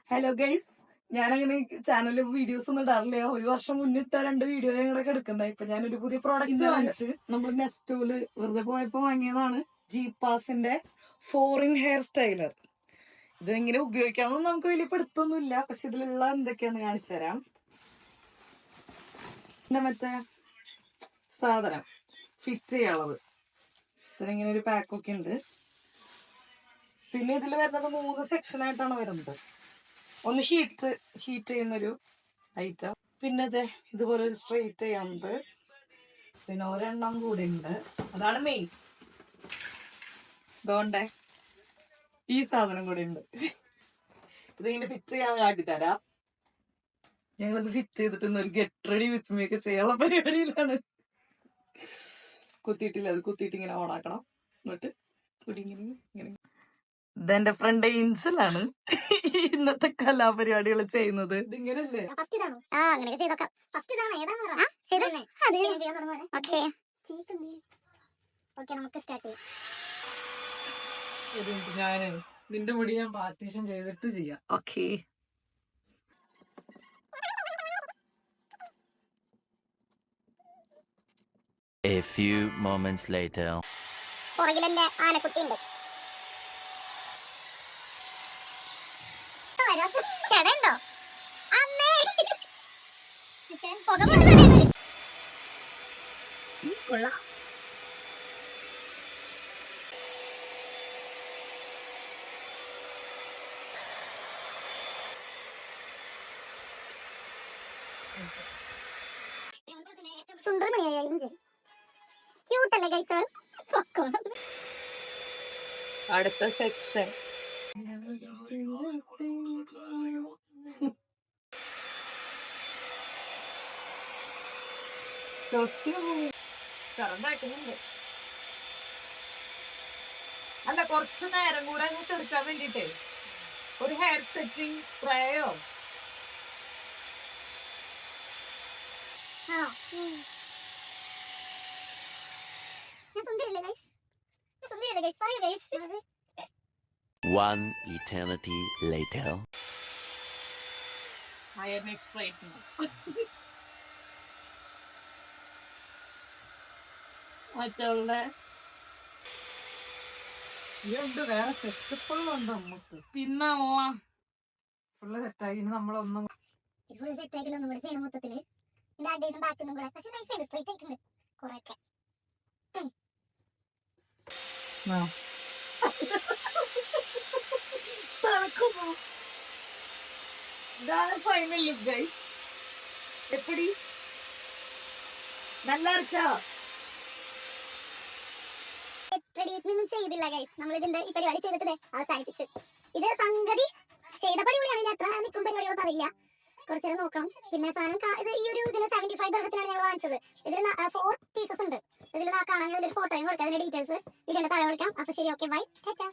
Hello guys, ഞാനങ്ങനെ ചാനലിൽ videos ഒന്നും ഇടാറില്ല. ഒരു വർഷം മുന്നിട്ട 2 വീഡിയോ ഞങ്ങളൊക്കെ എടുക്കുന്നത്. ഇപ്പൊ ഞാനൊരു പുതിയ പ്രോഡക്റ്റ് വാങ്ങിച്ച് നമ്മൾ നെസ്റ്റോല് വെറുതെ പോയപ്പോ വാങ്ങിയതാണ്. ജീപ്പാസിന്റെ 4 in ഹെയർ സ്റ്റൈലർ. ഇത് എങ്ങനെ ഉപയോഗിക്കാമെന്ന് നമുക്ക് വലിയ പിടുത്തൊന്നുമില്ല. പക്ഷെ ഇതിലുള്ള എന്തൊക്കെയാന്ന് കാണിച്ചു തരാം. പിന്നെ മറ്റേ സാധനം ഫിറ്റ് ചെയ്യാനുള്ളത്, ഇതിനിങ്ങനെ ഒരു പാക്കൊക്കെ ഉണ്ട്. പിന്നെ ഇതിൽ വരുന്നത് 3 സെക്ഷനായിട്ടാണ് വരുന്നത്. ഒന്ന് ഹീറ്റ് ചെയ്യുന്നൊരു ഐറ്റം, പിന്നെ ഇതുപോലെ ഒരു സ്ട്രെയിറ്റ് ചെയ്യാനുണ്ട്, പിന്നെ ഒരെണ്ണം കൂടി ഉണ്ട്. അതാണ് മെയിൻ. അതുകൊണ്ടേ ഈ സാധനം കൂടി ഉണ്ട്. ഇതിങ്ങനെ ഫിറ്റ് ചെയ്യാൻ കാട്ടിത്തരാം. ഞങ്ങളിത് ഫിറ്റ് ചെയ്തിട്ട് ഒരു ഗെറ്റ് റെഡി വിത്ത് മീ ഒക്കെ ചെയ്യാനുള്ള പരിപാടിയിലാണ്. കുത്തിയിട്ടില്ല, അത് കുത്തിയിട്ട് ഇങ്ങനെ ഓണാക്കണം. എന്നിട്ട് ഇങ്ങനെ ഇതെന്റെ ഫ്രണ്ട് ഏഞ്ചലാണ് ഇന്നത്തെ കലാപരിപാടികൾ ചെയ്യുന്നത്. ഇതിങ്ങനല്ലേ ഞാന് നിന്റെ മുടി ഞാൻ പാർട്ടീഷൻ ചെയ്തിട്ട് ചെയ്യാം. Okay. A few moments later. പുറകിലെന്റെ ആനക്കുട്ടിയുണ്ട്. ചേടണ്ടോ അമ്മേ? കൊള്ളാം. സുന്ദരമണിയായ ഇഞ്ചി ക്യൂട്ടല്ലേ ഗൈസ്? അടുത്ത സെക്ഷൻ അല്ല, കുറച്ചു നേരം കൂടെ അങ്ങ് തീർക്കാൻ വേണ്ടിട്ടേ ഒരു ഹെയർ സെറ്റിംഗ് സ്പ്രേയോ One eternity later. I am explaining. മറ്റുള്ള ഇതുണ്ട്, വേറെ സെറ്റപ്പുകളുണ്ട് നമുക്ക്. പിന്നെ ഫുള്ള് സെറ്റായി. ഇനി നമ്മളൊന്നും സെറ്റായിട്ടില്ല. ഒന്നും കൂടെ ചെയ്യണം മൊത്തത്തില്. ബാക്കിന്നും കൂടെ. പക്ഷെ നൈസ് സ്ട്രൈറ്റ് ആയിട്ടുണ്ട് കുറെയൊക്കെ. ഇതാണ് ഫൈനൽ ലുക്ക് ഗൈസ്. എപ്പടി നല്ല അരച്ചാ ട്രീറ്റ്മെന്റ് ചെയ്തില്ല ഗൈസ്. നമ്മൾ ഇതിന്റെ ഈ പരിപാടി ചെയ്തിട്ട് അവസാനിപ്പിച്ച്. ഇത് സംഗതി ചെയ്ത പരിപാടിയാണ്. എത്ര നിൽക്കും പരിപാടികളൊന്നും അറിയില്ല. കുറച്ചേരം നോക്കണം. പിന്നെ സാധനം ഇത് ഈ ഒരു ഇതിന് 75 ദർഹത്തിനാണ് ഞങ്ങൾ വാങ്ങിച്ചത്. ഇതിൽ 4 പീസസ് ഉണ്ട്. ഇതിൽ കാണാൻ ഒരു ഫോട്ടോയും കൊടുക്കാം. അതിന്റെ ഡീറ്റെയിൽസ് വീഡിയോയുടെ താഴെ കൊടുക്കാം. അപ്പൊ ശരി, ഓക്കെ, ബൈ, ടാറ്റാ.